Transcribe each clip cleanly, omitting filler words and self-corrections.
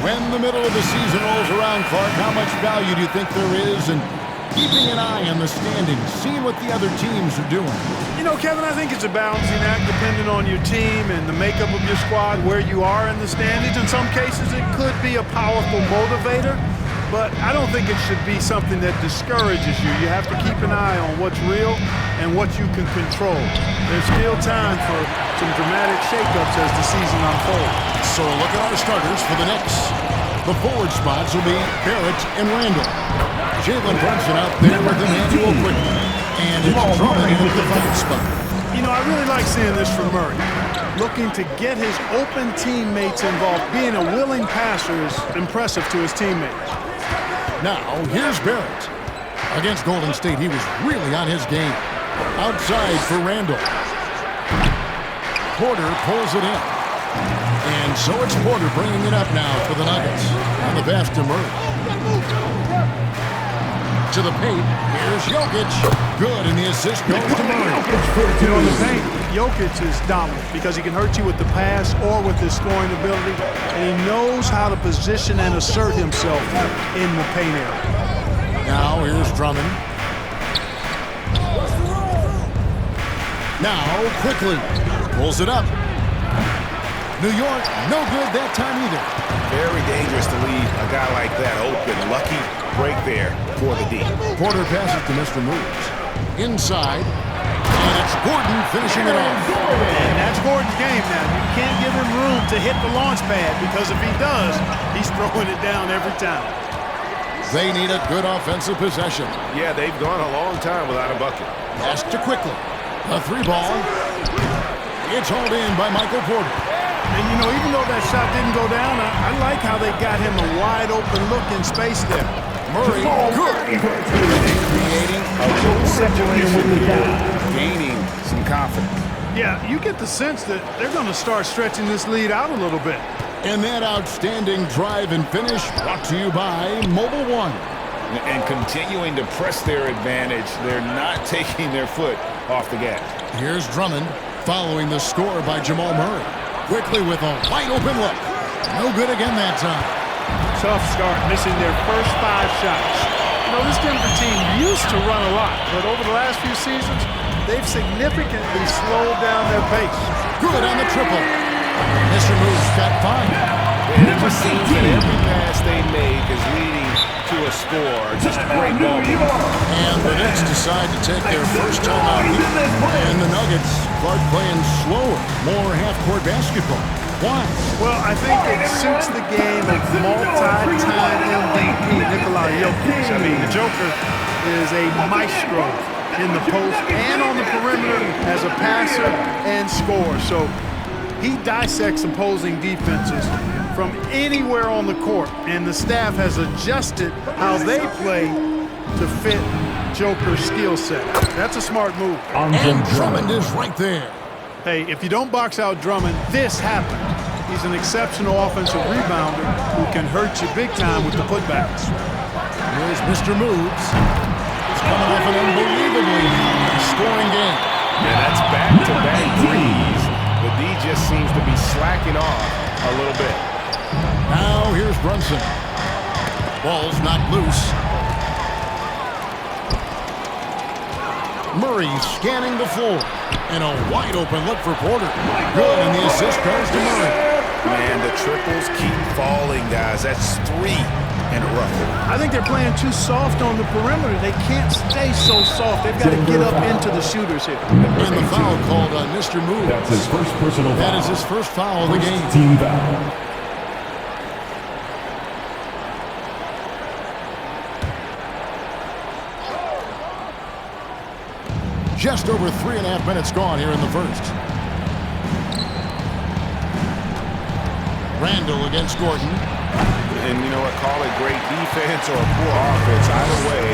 When the middle of the season rolls around, Clark, how much value do you think there is in keeping an eye on the standings, seeing what the other teams are doing? You know, Kevin, I think it's a balancing act depending on your team and the makeup of your squad, where you are in the standings. In some cases, it could be a powerful motivator, but I don't think it should be something that discourages you. You have to keep an eye on what's real and what you can control. There's still time for some dramatic shakeups as the season unfolds. So look at our starters for the Knicks. The forward spots will be Barrett and Randall. Jalen Brunson out there with Emmanuel quickly. And it's Drummond in the 5 spot. You know, I really like seeing this from Murray. Looking to get his open teammates involved. Being a willing passer is impressive to his teammates. Now, here's Barrett. Against Golden State, he was really on his game. Outside for Randall. Porter pulls it in. And so it's Porter bringing it up now for the Nuggets. On the pass to Murray. To the paint. Here's Jokic. Good, and the assist goes to Murray. You know, in the paint, Jokic is dominant because he can hurt you with the pass or with his scoring ability, and he knows how to position and assert himself in the paint area. Now here's Drummond. Now quickly pulls it up. New York, no good that time either. Very dangerous to leave a guy like that open. Lucky break there for the D. Porter passes to Mr. Moves. Inside. And it's Gordon finishing it off. And that's Gordon's game now. You can't give him room to hit the launch pad because if he does, he's throwing it down every time. They need a good offensive possession. Yeah, they've gone a long time without a bucket. Pass to quickly. A 3 ball. It's hauled in by Michael Porter. And, you know, even though that shot didn't go down, I like how they got him a wide-open look in space there. Murray, good. Creating a good situation here, gaining some confidence. Yeah, you get the sense that they're going to start stretching this lead out a little bit. And that outstanding drive and finish brought to you by Mobile One. And continuing to press their advantage, they're not taking their foot off the gas. Here's Drummond following the score by Jamal Murray. Quickly with a wide-open look. No good again that time. Tough start, missing their first 5 shots. You know, this Denver team used to run a lot, but over the last few seasons, they've significantly slowed down their pace. Good on the triple. Mr. Moves got 5. It never seems that every pass they make is leading to a score. Just a great ball. And the Knicks decide to take their first time out here. And the Nuggets start playing slower, more half-court basketball. Why? Well, I think it suits the game of multi-time MVP Nikola Jokic. I mean, the Joker is a maestro in the post and on the perimeter as a passer and scorer. So he dissects opposing defenses from anywhere on the court, and the staff has adjusted how they play to fit Joker's skill set. That's a smart move. And Drummond is right there. Hey, if you don't box out Drummond, this happens. He's an exceptional offensive rebounder who can hurt you big time with the putbacks. Here's Mr. Moves. He's coming off an unbelievably scoring game. Yeah, that's back-to-back threes. The D just seems to be slacking off a little bit. Now here's Brunson. Ball's not loose. Murray scanning the floor. And a wide open look for Porter. Good, and the assist goes to Murray. Man, the triples keep falling, guys. That's 3 in a row. I think they're playing too soft on the perimeter. They can't stay so soft. They've got to get up into the shooters here. And the foul called on Mr. Moves. That's his first personal foul. That is his first foul of the game. Team foul. Just over 3.5 minutes gone here in the first. Randall against Gordon. And you know what? Call it great defense or poor offense. Either way,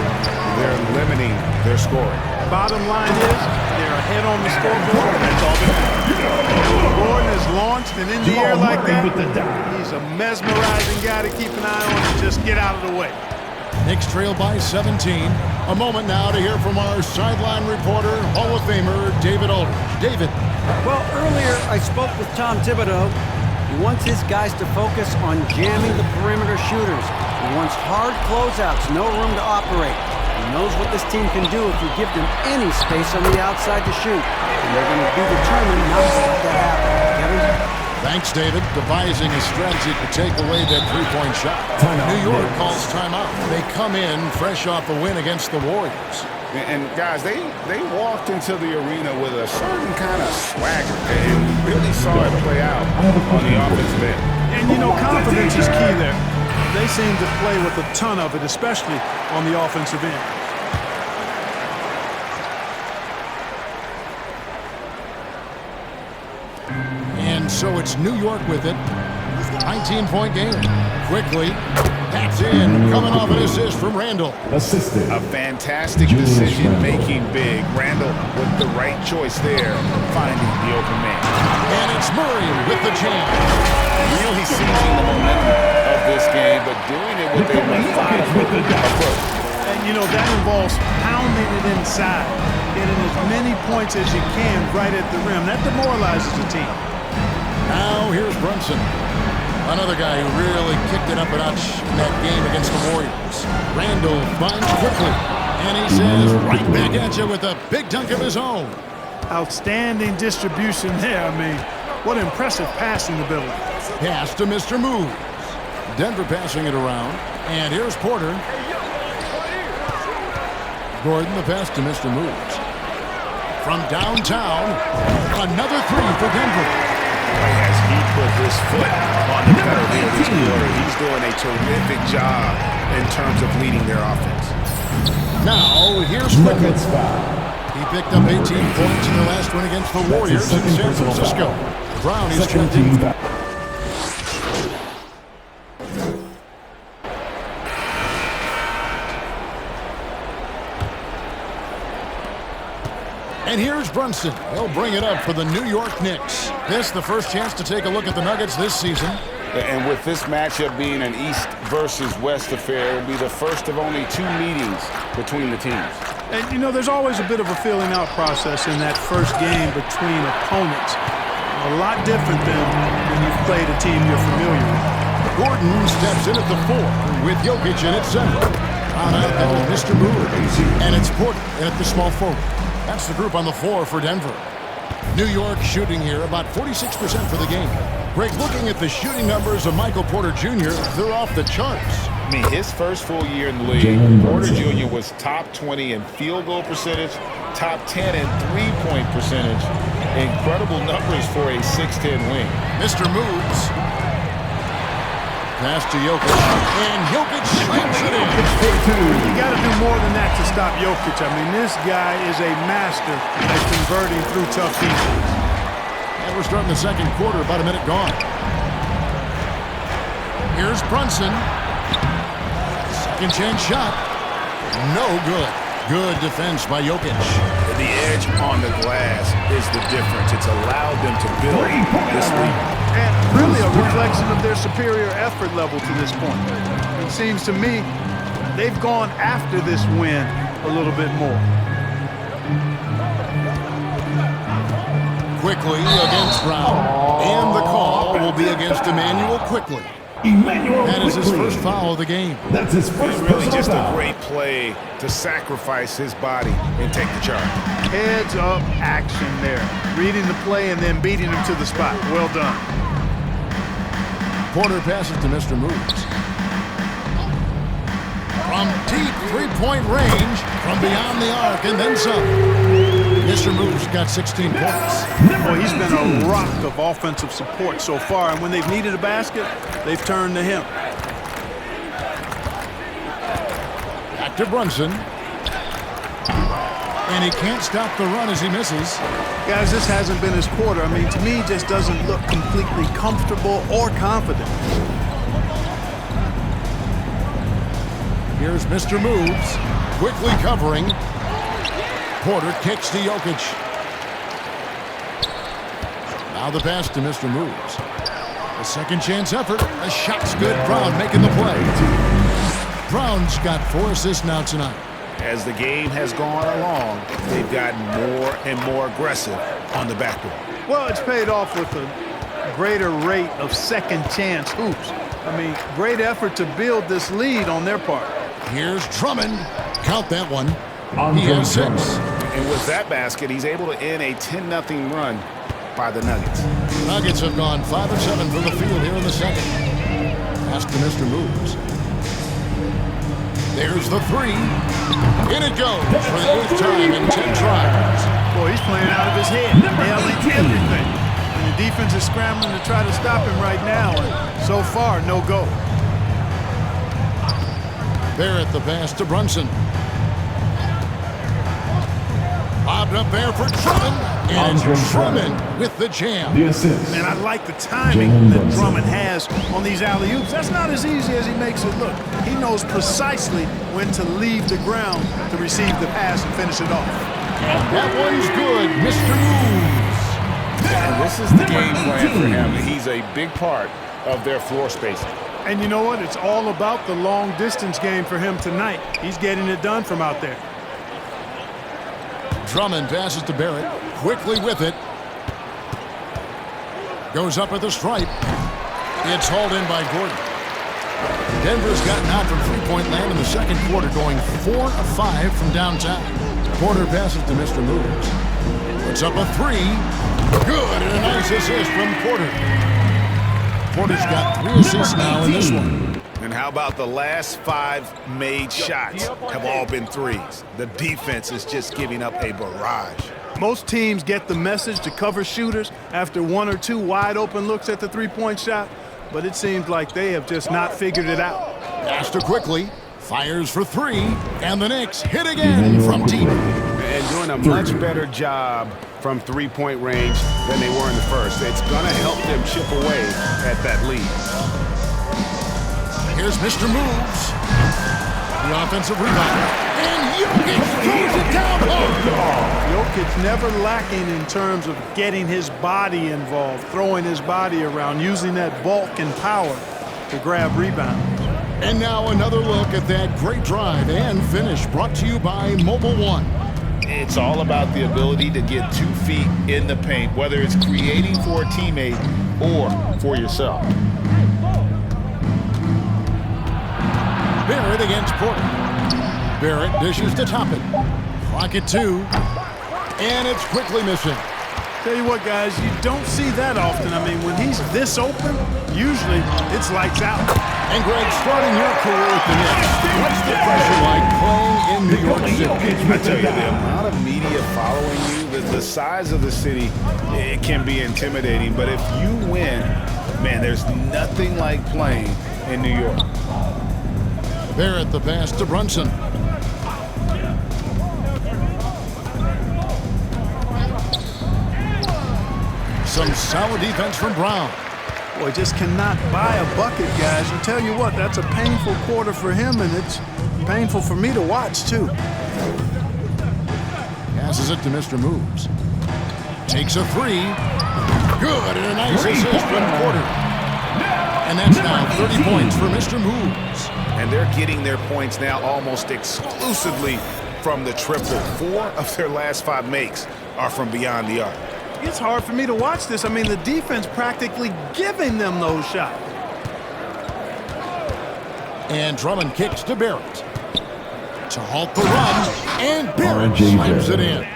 they're limiting their scoring. Bottom line is they're ahead on the scoreboard. That's all they do. Gordon is launched and in the air like that. He's a mesmerizing guy to keep an eye on and just get out of the way. Knicks trail by 17. A moment now to hear from our sideline reporter, Hall of Famer David Aldridge. David. Well, earlier I spoke with Tom Thibodeau. He wants his guys to focus on jamming the perimeter shooters. He wants hard closeouts, no room to operate. He knows what this team can do if you give them any space on the outside to shoot. And they're going to be determined not to let that happen. Kevin? Thanks, David. Devising a strategy to take away that three-point shot. New York calls timeout. They come in fresh off a win against the Warriors. And guys, they walked into the arena with a certain kind of swagger, and we really saw it play out on the offensive end. And, you know, confidence is key there. They seem to play with a ton of it, especially on the offensive end. And so it's New York with it. 19-point game. Quickly. That's in. Coming off an assist from Randall. Assisted. A fantastic decision-making big. Randall with the right choice there, finding the open man. And it's Murray with the jam. Really seizing the momentum of this game, but doing it with a methodical approach. And, you know, that involves pounding it inside, getting as many points as you can right at the rim. That demoralizes the team. Now here's Brunson. Another guy who really kicked it up a notch in that game against the Warriors. Randall finds quickly. And he says right back at you with a big dunk of his own. Outstanding distribution there. I mean, what impressive passing ability. Pass to Mr. Moves. Denver passing it around. And here's Porter. Gordon, the pass to Mr. Moves. From downtown, another three for Denver. As he put his foot on the pedal here this quarter, he's doing a terrific job in terms of leading their offense. Now, here's Quickett. He picked up 18 points in the last one against the Warriors in San Francisco. Brown is checked in. And here's Brunson. He'll bring it up for the New York Knicks. This the first chance to take a look at the Nuggets this season. And with this matchup being an East versus West affair, it'll be the first of only two meetings between the teams. And, you know, there's always a bit of a feeling out process in that first game between opponents. A lot different than when you've played a team you're familiar with. Gordon steps in at the 4 with Jokic in at center. On out there with Mr. Moves. And it's Porter in at the small forward. That's the group on the floor for Denver. New York shooting here about 46% for the game. Greg, looking at the shooting numbers of Michael Porter Jr., they're off the charts. I mean, his first full year in the league, Porter Jr. was top 20 in field goal percentage, top 10 in three-point percentage. Incredible numbers for a 6'10 wing. Mr. Moves. Pass to Jokic. And Jokic slams it in. You got to do more than that to stop Jokic. I mean, this guy is a master at converting through tough defense. And we're starting the second quarter, about a minute gone. Here's Brunson. Second chance shot. No good. Good defense by Jokic. The edge on the glass is the difference. It's allowed them to build this lead. And really a reflection of their superior effort level to this point. It seems to me they've gone after this win a little bit more. Quickly against Brown. And the call will be against Emmanuel Quickly. That is his first foul of the game. That's his first It's really just a foul. great play to sacrifice his body and take the charge. Heads up action there. Reading the play and then beating him to the spot. Well done. Porter passes to Mr. Moves. From deep three-point range, from beyond the arc, and then some. Mr. Moves got 16 points. Well, he's been a rock of offensive support so far, and when they've needed a basket, they've turned to him. Back to Brunson. And he can't stop the run as he misses. Guys, this hasn't been his quarter. I mean, to me, he just doesn't look completely comfortable or confident. Here's Mr. Moves, quickly covering. Porter kicks to Jokic. Now the pass to Mr. Moves. A second chance effort. A shot's good. Brown making the play. Brown's got 4 assists now tonight. As the game has gone along, they've gotten more and more aggressive on the backboard. Well, it's paid off with a greater rate of second chance hoops. I mean, great effort to build this lead on their part. Here's Drummond. Count that one. Andre He has 6. And with that basket, he's able to end a 10-0 run by the Nuggets. Nuggets have gone 5 of 7 from the field here in the second. Pass to Mr. Moves. There's the 3. In it goes for the 8th time in 10 tries. Boy, he's playing out of his head, nailing everything. And the defense is scrambling to try to stop him right now. And so far, no go. Barrett the pass to Brunson. Bobbed up there for Drummond. And it's Drummond with the jam. The assist. Man, I like the timing that Drummond has on these alley-oops. That's not as easy as he makes it look. He knows precisely when to leave the ground to receive the pass and finish it off. That one's good, Mr. Moves. And this is the game plan for him. He's a big part of their floor spacing. And you know what? It's all about the long-distance game for him tonight. He's getting it done from out there. Drummond passes to Barrett. Quickly with it. Goes up at the stripe. It's hauled in by Gordon. Denver's gotten out from three-point land in the second quarter, going 4 of 5 from downtown. Porter passes to Mr. Moves. Puts up a 3. Good, and a nice assist from Porter. Porter's got 3 assists now in this one. And how about the last 5 made shots have all been threes? The defense is just giving up a barrage. Most teams get the message to cover shooters after 1 or 2 wide-open looks at the three-point shot, but it seems like they have just not figured it out. Pastor quickly. Fires for 3. And the Knicks hit again from deep. And doing a much better job from three-point range than they were in the first. It's going to help them chip away at that lead. Here's Mr. Moves. The offensive rebound. And Jokic throws it down hard. Jokic never lacking in terms of getting his body involved, throwing his body around, using that bulk and power to grab rebounds. And now another look at that great drive and finish, brought to you by Mobile One. It's all about the ability to get 2 feet in the paint, whether it's creating for a teammate or for yourself. Barrett against Porter. Barrett dishes to top it. Clock at 2. And it's quickly missing. Tell you what, guys, you don't see that often. I mean, when he's this open, usually it's lights out. And Greg, starting your career with the Knicks, what's the pressure like playing in New York City? I tell you, the amount of media following you, the size of the city, it can be intimidating. But if you win, man, there's nothing like playing in New York. Barrett the pass to Brunson. Some solid defense from Brown. Boy, just cannot buy a bucket, guys. I tell you what, that's a painful quarter for him, and it's painful for me to watch, too. Passes it to Mr. Moves. Takes a 3. Good, and a nice assist from Porter. And that's now 30 points for Mr. Moves. And they're getting their points now almost exclusively from the triple. 4 of their last 5 makes are from beyond the arc. It's hard for me to watch this. I mean, the defense practically giving them those shots. And Drummond kicks to Barrett. To halt the run, and Barrett slams it in.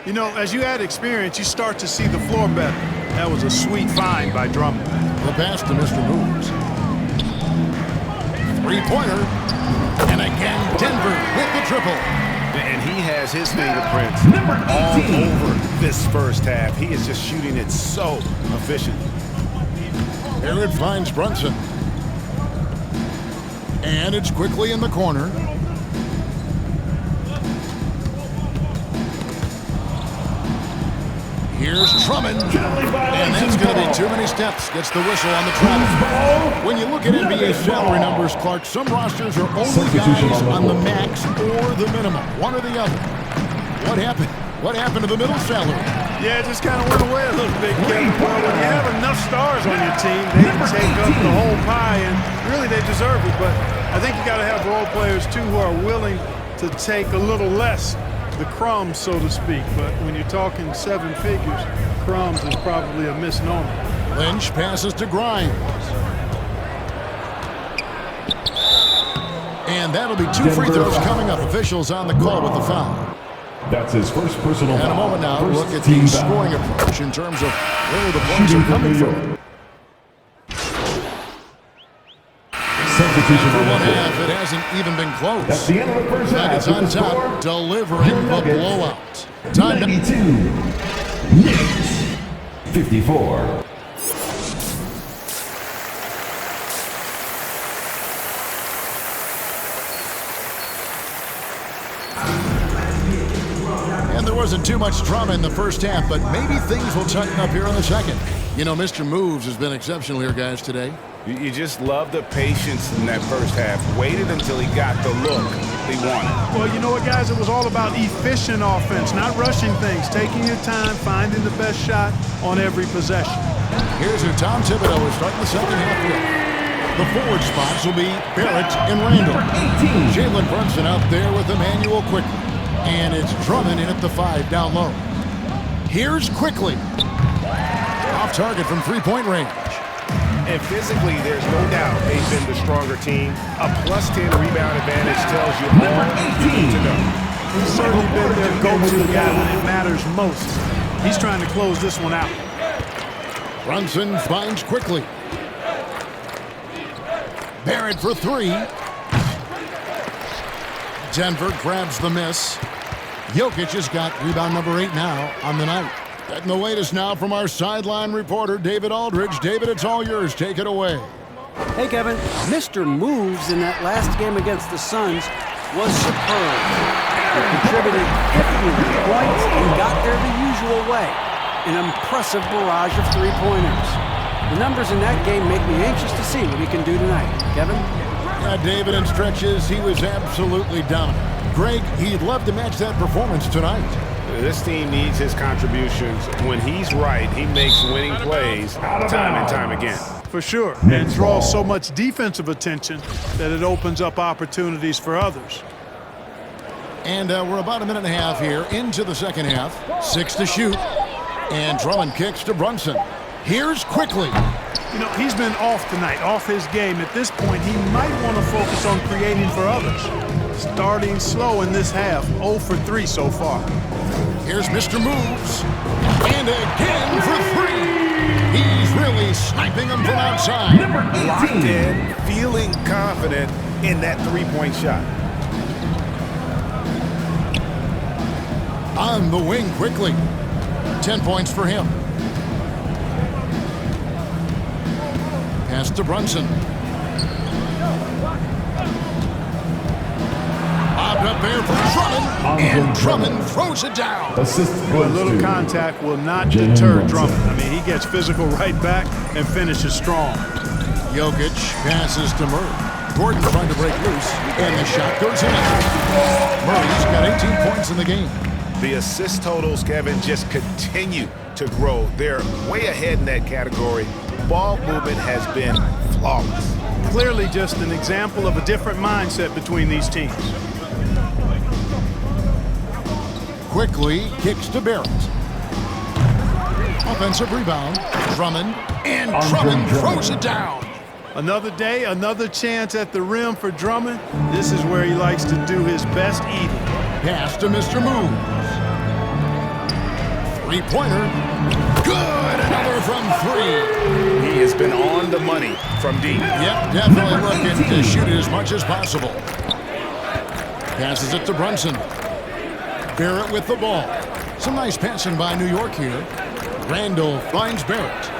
You know, as you add experience, you start to see the floor better. That was a sweet find by Drummond. The pass to Mr. Moves. Three-pointer. And again, Denver with the triple. And he has his fingerprints all over this first half. He is just shooting it so efficient. Barrett finds Brunson. And it's quickly in the corner. Here's Drummond. And that's going to be too many steps. Gets the whistle on the travel. When you look at NBA salary numbers, Clark, some rosters are only guys on the max or the minimum, one or the other. What happened? What happened to the middle salary? Yeah, it just kind of went away a little bit, Kevin. Well, when you have enough stars on your team, they can take up the whole pie, and really they deserve it. But I think you got to have role players, too, who are willing to take a little less, the crumbs, so to speak. But when you're talking 7 figures, crumbs is probably a misnomer. Lynch passes to Grimes. And that'll be 2 free throws coming up. Officials on the call with the foul. That's his first personal foul. And a moment now, First look at team the foul. scoring approach in terms of where the points Shooting are coming New York. from. Substitution For on one the court. half, it hasn't even been close. That's the end of the first half. Nuggets on With the score, top, delivering your the Nuggets, blowout. Time to 92. Knicks 54. And there wasn't too much drama in the first half, but maybe things will tighten up here in the second. You know, Mr. Moves has been exceptional here, guys, today. You just love the patience in that first half. Waited until he got the look he wanted. Well, you know what, guys? It was all about efficient offense, not rushing things, taking your time, finding the best shot on every possession. Here's who Tom Thibodeau is starting the second half with. The forward spots will be Barrett and Randall. Jalen Brunson out there with Emmanuel Quickly. And it's Drummond in at the 5 down low. Here's Quickly. Off target from three-point range. And physically, there's no doubt they've been the stronger team. A +10 rebound advantage tells you all you need to know. He's certainly been their go-to guy when it matters most. He's trying to close this one out. Brunson finds Quickly. Barrett for 3. Denver grabs the miss. Jokic has got rebound number 8 now on the night. Getting the latest now from our sideline reporter, David Aldridge. David, it's all yours. Take it away. Hey, Kevin. Mr. Moves in that last game against the Suns was superb. He contributed 50 points and got there the usual way. An impressive barrage of three-pointers. The numbers in that game make me anxious to see what he can do tonight. Kevin? Yeah, David, in stretches, he was absolutely dominant. Greg, he'd love to match that performance tonight. This team needs his contributions. When he's right, he makes winning plays time and time again. For sure, and draws so much defensive attention that it opens up opportunities for others. And we're about a minute and a half here into the second half. 6 to shoot. And Drummond kicks to Brunson. Here's Quickly. You know, he's been off tonight, off his game. At this point, he might want to focus on creating for others. Starting slow in this half, 0 for 3 so far. Here's Mr. Moves. And again for 3. He's really sniping them from outside. Locked in, feeling confident in that three-point shot. On the wing Quickly. 10 points for him. Pass to Brunson. Bobbed up there for Drummond. And Drummond throws it down. Assist A goes little to contact will not Jalen deter Brunson. Drummond. I mean, he gets physical right back and finishes strong. Jokic passes to Murray. Gordon trying to break loose. And the shot goes in. Murray's got 18 points in the game. The assist totals, Kevin, just continue to grow. They're way ahead in that category. Ball movement has been flawless. Clearly just an example of a different mindset between these teams. Quickly kicks to Barrett. Offensive rebound. Drummond. And Drummond throws it down. Another day, another chance at the rim for Drummond. This is where he likes to do his best eating. Pass to Mr. Moves. Three-pointer. Good. Another from 3. He has been on the money from deep. Yep, definitely looking to shoot it as much as possible. Passes it to Brunson. Barrett with the ball. Some nice passing by New York here. Randall finds Barrett.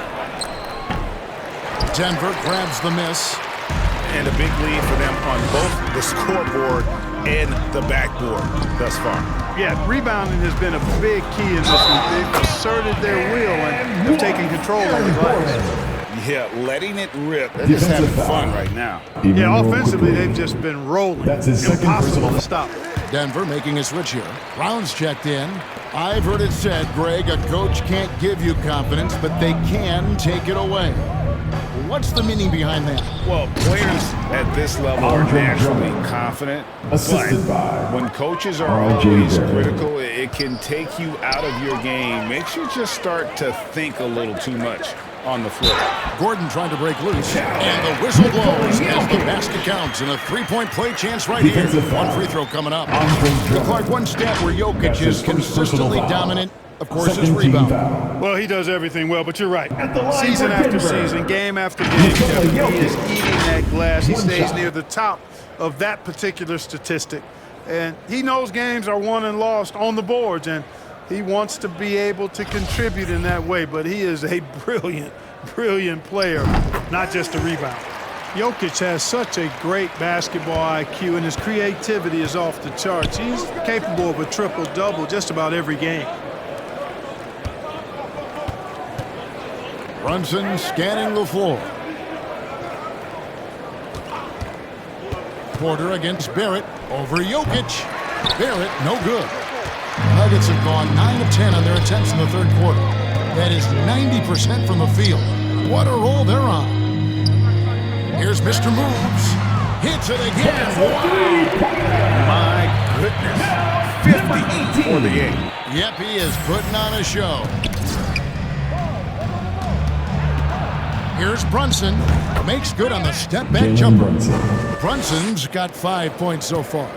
Denver grabs the miss. And a big lead for them on both the scoreboard and the backboard thus far. Yeah, rebounding has been a big key in this one. They've asserted their will and have taken control of the glass. Yeah, letting it rip. They're just having fun right now. Yeah, offensively, they've just been rolling. That's his second Impossible personal. to stop. Denver making a switch here. Rounds checked in. I've heard it said, Greg, a coach can't give you confidence, but they can take it away. What's the meaning behind that? Well, players at this level are naturally confident, Assisted but by when coaches are R.J. always Barrett. critical, it can take you out of your game. Makes you just start to think a little too much. on the floor. Gordon trying to break loose, and the whistle blows as the basket counts, and a three-point play chance right here. One free throw coming up. Clark, one stat where Jokic is consistently dominant, of course, is rebound. Well, he does everything well, but you're right. Season after season, game after game, he is eating that glass. He stays near the top of that particular statistic. And he knows games are won and lost on the boards, and he wants to be able to contribute in that way. But he is a brilliant, brilliant player, not just a rebounder. Jokic has such a great basketball IQ, and his creativity is off the charts. He's capable of a triple-double just about every game. Brunson scanning the floor. Porter against Barrett over Jokic. Barrett, no good. Nuggets have gone 9 of 10 on their attempts in the third quarter. That is 90% from the field. What a roll they're on. Here's Mr. Moves. Hits it again. My goodness. 50 for the game. Yep, he is putting on a show. Here's Brunson. Makes good on the step-back jumper. Brunson's got 5 points so far.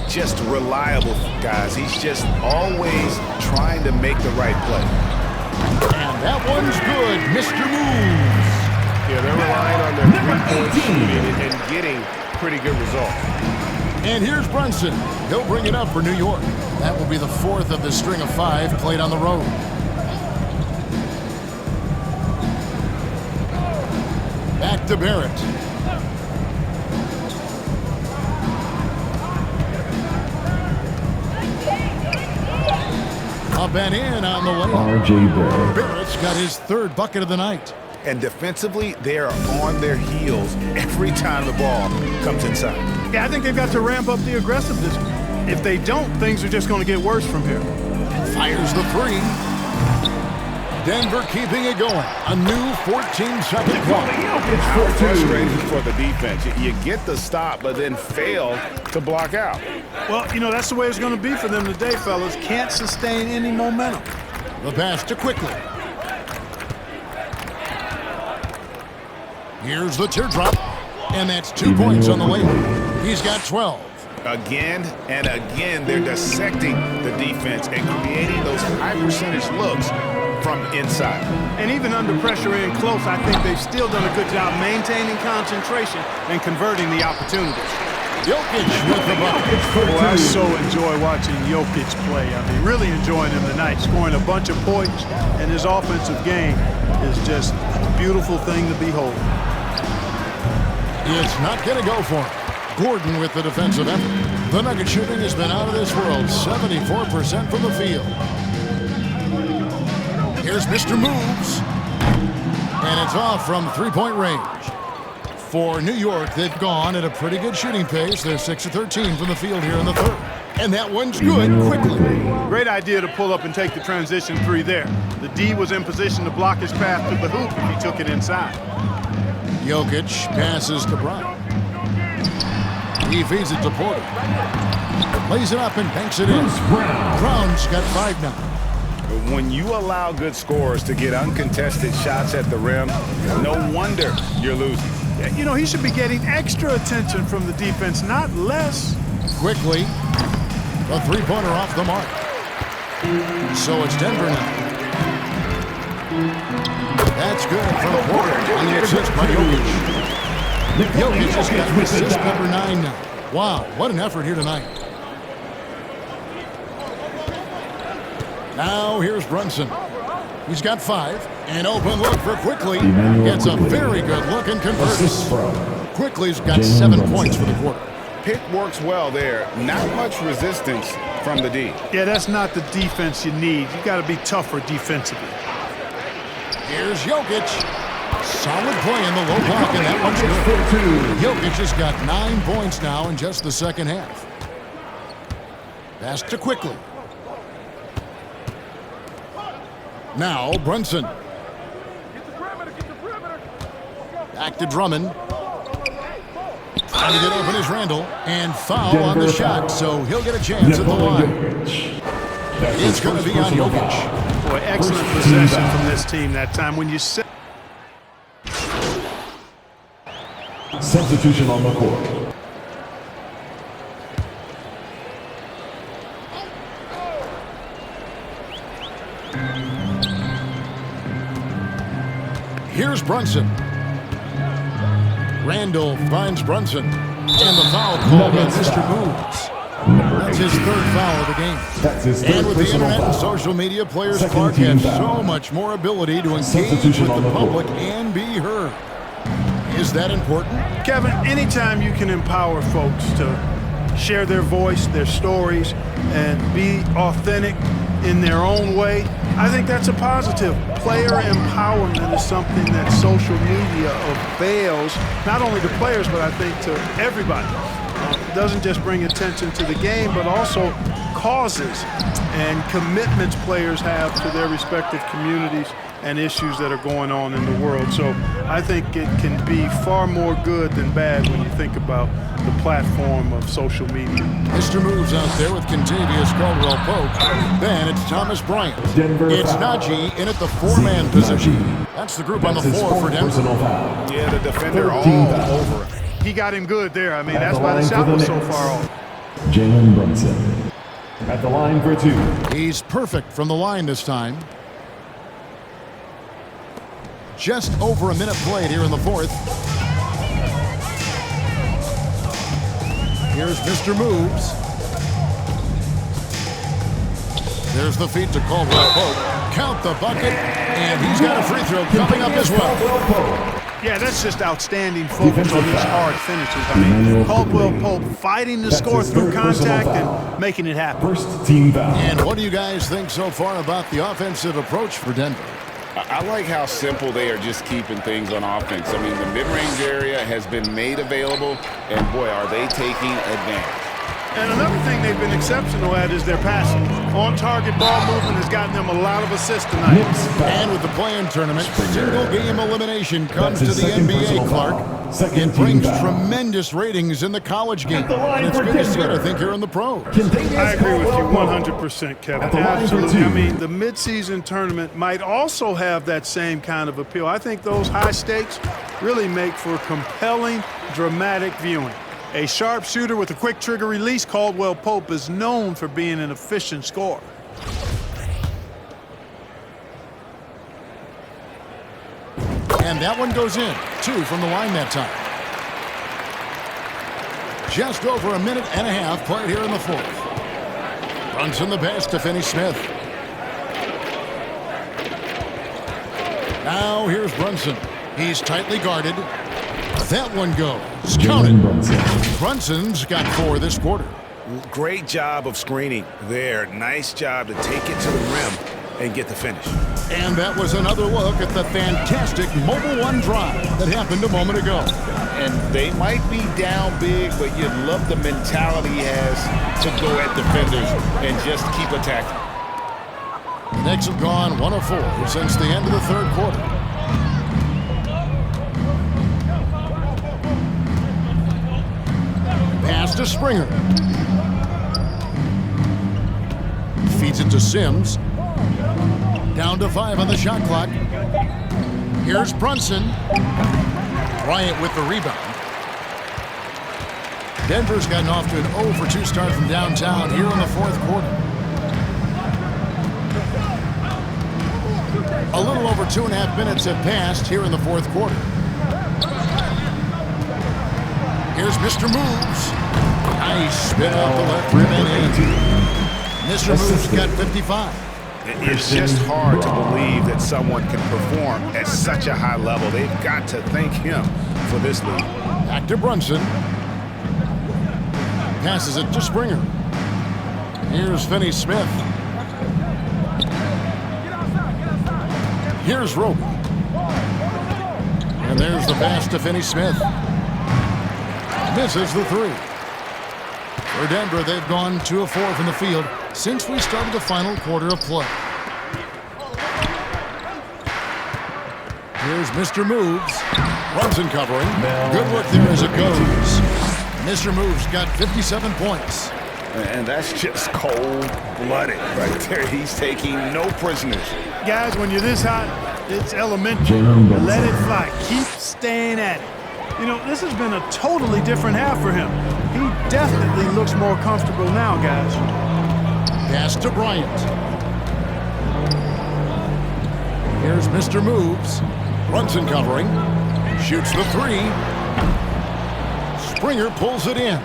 Just reliable, guys. He's just always trying to make the right play. And that one's good, Mr. Moves. Yeah, they're relying on their three-point shooting and getting pretty good results. And here's Brunson. He'll bring it up for New York. That will be the fourth of the string of 5 played on the road. Back to Barrett. Up and in on the layup. R.J. Barrett. Barrett's got his third bucket of the night. And defensively, they are on their heels every time the ball comes inside. Yeah, I think they've got to ramp up the aggressiveness. If they don't, things are just going to get worse from here. Fires the three. Denver keeping it going. A new 14-second clock. It's frustrating for the defense. You get the stop, but then fail to block out. Well, you know, that's the way it's going to be for them today, fellas. Can't sustain any momentum. The pass to Quickly. Here's the teardrop. And that's 2 points on the way. He's got 12. Again and again, they're dissecting the defense and creating those high-percentage looks from inside. And even under pressure and close, I think they've still done a good job maintaining concentration and converting the opportunities. Jokic with the bucket. Well, I so enjoy watching Jokic play. I mean, really enjoying him tonight, scoring a bunch of points, and his offensive game is just a beautiful thing to behold. It's not going to go for him. Gordon with the defensive effort. The Nugget shooting has been out of this world, 74% from the field. Here's Mr. Moves. And it's off from three-point range. For New York, they've gone at a pretty good shooting pace. They're 6 of 13 from the field here in the third. And that one's good quickly. Great idea to pull up and take the transition three there. The D was in position to block his path to the hoop if he took it inside. Jokic passes to Brown. He feeds it to Porter. Lays it up and banks it in. Brown's got 5 now. When you allow good scorers to get uncontested shots at the rim, no wonder you're losing. You know, he should be getting extra attention from the defense, not less. Quickly, a three-pointer off the mark. So it's Denver now. That's good from Porter on the assist by Jokic. Jokic has got assist number 9 now. Wow, what an effort here tonight. Now here's Brunson. He's got 5. An open look for Quickly. Gets a very good look and converts. Quickly's got 7 points for the quarter. Pick works well there. Not much resistance from the D. Yeah, that's not the defense you need. You got to be tougher defensively. Here's Jokic. Solid play in the low block, and that one's good. Jokic has got 9 points now in just the second half. Pass to Quickly. Now Brunson. Back to Drummond. Trying to get open is Randall. And foul on the shot, so he'll get a chance at the line. It's going to be on Jokic. Boy, excellent possession from this team that time. When you set Substitution on the court. Here's Brunson. Randall finds Brunson. And the foul called on Mr. Moves. That's his third foul of the game. That's his third And with the personal internet and foul. social media, players Second Clark team have foul. so much more ability to engage Substitution with on the the court. public and be heard. Is that important? Kevin, anytime you can empower folks to share their voice, their stories, and be authentic in their own way, I think that's a positive. Player empowerment is something that social media avails, not only to players, but I think to everybody. It doesn't just bring attention to the game, but also causes and commitments players have to their respective communities and issues that are going on in the world. So I think it can be far more good than bad when you think about the platform of social media. Mr. Moves out there with Contavious Caldwell-Pope. Then it's Thomas Bryant. Denver It's foul. Najee in at the four-man position. That's the group on the That's his floor for fourth Denver. personal foul. Yeah, the defender all 13 foul. over him. He got him good there. I mean, At that's the why the line shot for the was so Knicks. far off. Jalen Brunson. At the line for two. He's perfect from the line this time. Just over a minute played here in the fourth. Here's Mr. Moves. There's the feed to Caldwell-Pope. Count the bucket, and he's got a free throw coming up as well. Yeah, that's just outstanding focus on these hard finishes. I mean, Emmanuel Caldwell-Pope fighting to That's score his through third personal contact foul. and making it happen. First team foul. And what do you guys think so far about the offensive approach for Denver? I like how simple they are just keeping things on offense. I mean, the mid-range area has been made available, and boy, are they taking advantage. And another thing they've been exceptional at is their passing. On-target ball movement has gotten them a lot of assists tonight. Knicks foul. And with the play-in tournament, single-game elimination comes That's to his the second NBA, personal Clark. foul. Second It team brings foul. tremendous ratings in the college game. At the line And it's for good to see it, I Denver. think, here in the pros. I agree with you 100%, Kevin. At the line for Absolutely. two. I mean, the midseason tournament might also have that same kind of appeal. I think those high stakes really make for compelling, dramatic viewing. A sharpshooter with a quick trigger release, Caldwell-Pope is known for being an efficient scorer. And that one goes in. 2 from the line that time. Just over a minute and a half played here in the fourth. Brunson the pass to Finney-Smith. Now here's Brunson. He's tightly guarded. That one goes. Count Jalen it. Brunson. Brunson's got 4 this quarter. Great job of screening there. Nice job to take it to the rim and get the finish. And that was another look at the fantastic Mobile One drive that happened a moment ago. And they might be down big, but you love the mentality he has to go at defenders and just keep attacking. The Knicks have gone 1 of 4 since the end of the third quarter. Pass to Springer. Feeds it to Sims. Down to 5 on the shot clock. Here's Brunson. Bryant with the rebound. Denver's gotten off to an 0 for 2 start from downtown here in the fourth quarter. A little over 2.5 minutes have passed here in the fourth quarter. Here's Mr. Moves. Nice spin off the left rim and in. Mr. Moves got 55. It's just hard to believe that someone can perform at such a high level. They've got to thank him for this lead. Back to Brunson. Passes it to Springer. Here's Finney-Smith. Here's Roby. And there's the pass to Finney-Smith. Misses the 3. For Denver, they've gone 2 of 4 from the field since we started the final quarter of play. Here's Mr. Moves. Brunson covering. Good work there as it goes. Mr. Moves got 57 points. And that's just cold-blooded right there. He's taking no prisoners. Guys, when you're this hot, it's elementary. Jalen Brunson. Let it fly. Keep staying at it. You know, this has been a totally different half for him. He definitely looks more comfortable now, guys. Pass to Bryant. Here's Mr. Moves. Brunson covering. Shoots the three. Springer pulls it in.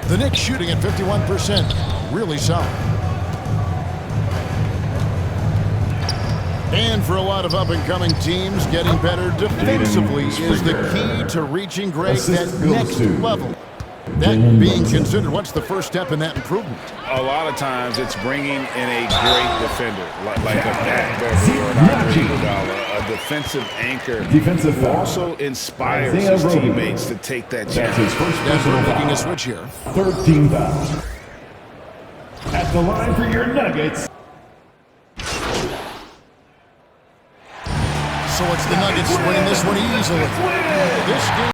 The Knicks shooting at 51%. Really solid. And for a lot of up-and-coming teams, getting better defensively is the key to reaching great that next level. That being considered, what's the first step in that improvement? A lot of times it's bringing in a great defender, like a Pat Beverly or an Andre Iguodala, a defensive anchor who also inspires his teammates to take that chance. Denver making a switch here. 13 fouls. At the line for your Nuggets. So it's the Nuggets winning this one easily. This game